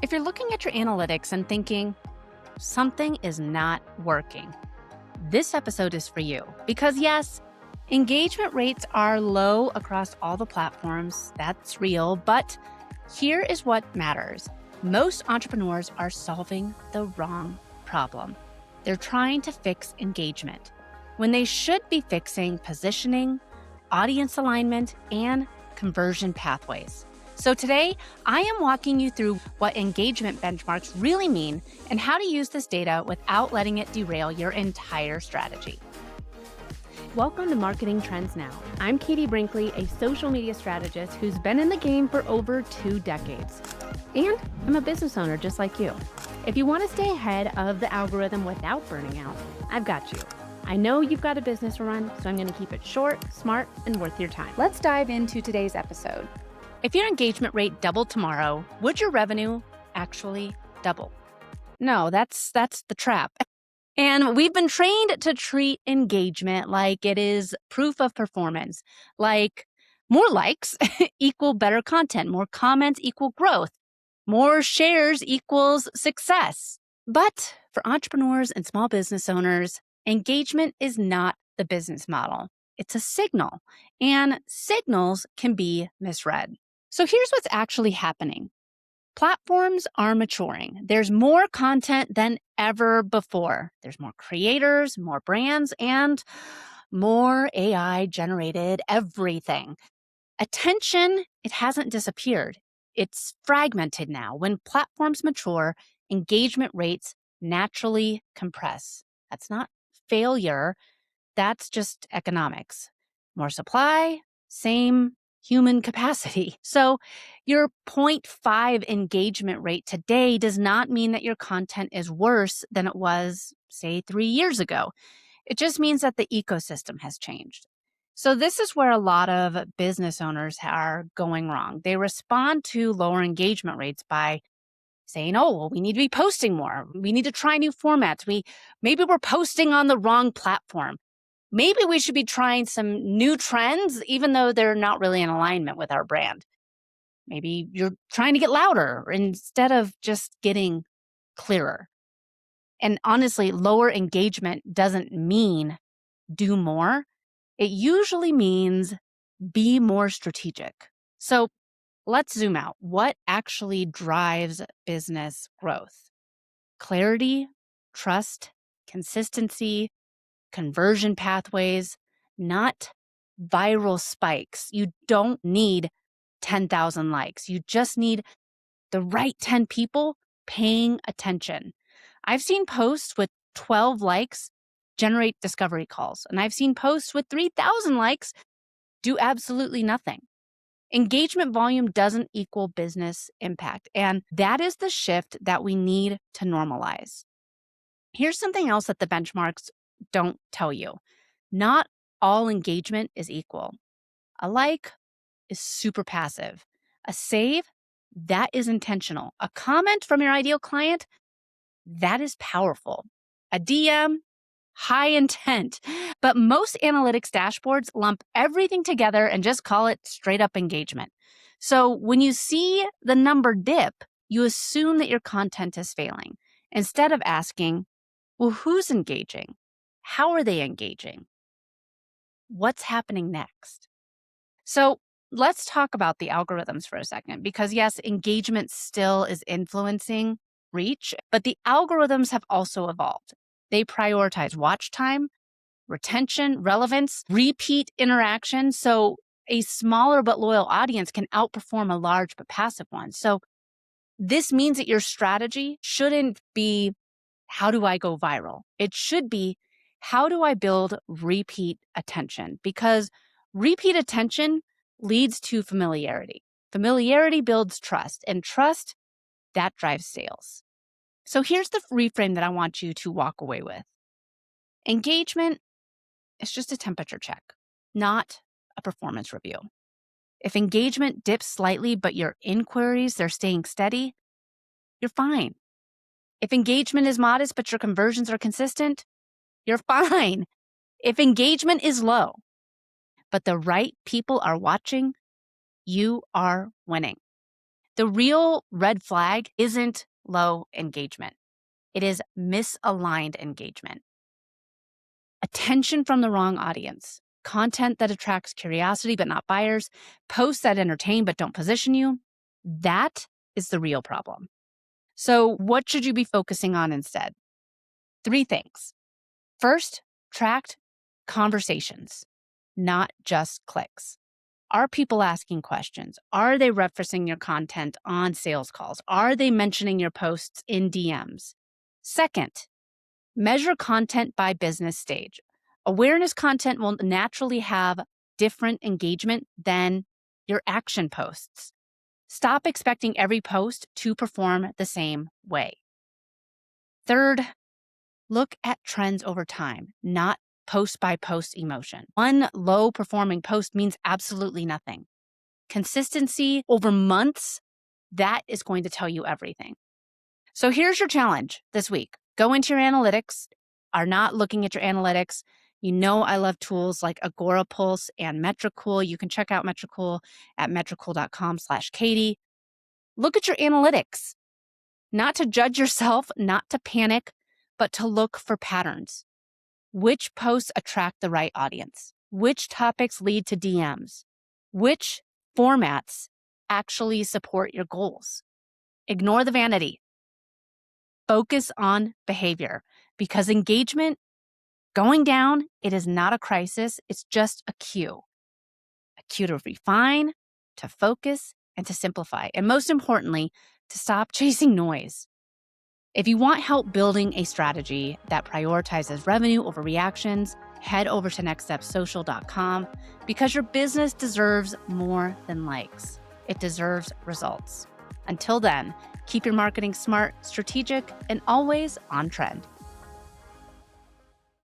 If you're looking at your analytics and thinking something is not working, this episode is for you. Because yes, engagement rates are low across all the platforms. That's real. But here is what matters. Most entrepreneurs are solving the wrong problem. They're trying to fix engagement when they should be fixing positioning, audience alignment, and conversion pathways. So today, I am walking you through what engagement benchmarks really mean and how to use this data without letting it derail your entire strategy. Welcome to Marketing Trends Now. I'm Katie Brinkley, a social media strategist who's been in the game for over 2 decades. And I'm a business owner just like you. If you want to stay ahead of the algorithm without burning out, I've got you. I know you've got a business to run, so I'm going to keep it short, smart, and worth your time. Let's dive into today's episode. If your engagement rate doubled tomorrow, would your revenue actually double? No, that's the trap. And we've been trained to treat engagement like it is proof of performance, like more likes equal better content, more comments equal growth, more shares equals success. But for entrepreneurs and small business owners, engagement is not the business model. It's a signal, and signals can be misread. So here's what's actually happening. Platforms are maturing. There's more content than ever before. There's more creators, more brands, and more AI-generated everything. Attention, it hasn't disappeared. It's fragmented now. When platforms mature, engagement rates naturally compress. That's not failure. That's just economics. More supply, same human capacity. So your 0.5 engagement rate today does not mean that your content is worse than it was, say, 3 years ago. It just means that the ecosystem has changed. So this is where a lot of business owners are going wrong. They respond to lower engagement rates by saying, oh, well, we need to be posting more. We need to try new formats. Maybe we're posting on the wrong platform. Maybe we should be trying some new trends, even though they're not really in alignment with our brand. Maybe you're trying to get louder instead of just getting clearer. And honestly, lower engagement doesn't mean do more. It usually means be more strategic. So let's zoom out. What actually drives business growth? Clarity, trust, consistency, conversion pathways, not viral spikes. You don't need 10,000 likes. You just need the right 10 people paying attention. I've seen posts with 12 likes generate discovery calls, and I've seen posts with 3,000 likes do absolutely nothing. Engagement volume doesn't equal business impact, and that is the shift that we need to normalize. Here's something else that the benchmarks don't tell you. Not all engagement is equal. A like is super passive. A save, that is intentional. A comment from your ideal client, that is powerful. A DM, high intent. But most analytics dashboards lump everything together and just call it straight up engagement. So when you see the number dip, you assume that your content is failing instead of asking, well, who's engaging? How are they engaging? What's happening next? So let's talk about the algorithms for a second, because yes, engagement still is influencing reach, but the algorithms have also evolved. They prioritize watch time, retention, relevance, repeat interaction. So a smaller but loyal audience can outperform a large but passive one. So this means that your strategy shouldn't be, how do I go viral? It should be, how do I build repeat attention? Because repeat attention leads to familiarity. Familiarity builds trust, and trust, that drives sales. So here's the reframe that I want you to walk away with. Engagement is just a temperature check, not a performance review. If engagement dips slightly, but your inquiries, they're staying steady, you're fine. If engagement is modest, but your conversions are consistent, you're fine. If engagement is low, but the right people are watching, you are winning. The real red flag isn't low engagement. It is misaligned engagement. Attention from the wrong audience. Content that attracts curiosity but not buyers. Posts that entertain but don't position you. That is the real problem. So what should you be focusing on instead? 3 things. First, tracked conversations, not just clicks. Are people asking questions? Are they referencing your content on sales calls? Are they mentioning your posts in DMs? Second, measure content by business stage. Awareness content will naturally have different engagement than your action posts. Stop expecting every post to perform the same way. Third, look at trends over time, not post by post emotion. One low performing post means absolutely nothing. Consistency over months, that is going to tell you everything. So here's your challenge this week. Go into your analytics. Are not looking at your analytics. You know I love tools like Agora Pulse and Metricool. You can check out Metricool at metricool.com/Katie. Look at your analytics. Not to judge yourself, not to panic, but to look for patterns. Which posts attract the right audience? Which topics lead to DMs? Which formats actually support your goals? Ignore the vanity. Focus on behavior, because engagement going down, it is not a crisis. It's just a cue to refine, to focus, and to simplify. And most importantly, to stop chasing noise. If you want help building a strategy that prioritizes revenue over reactions, head over to nextstepsocial.com, because your business deserves more than likes. It deserves results. Until then, keep your marketing smart, strategic, and always on trend.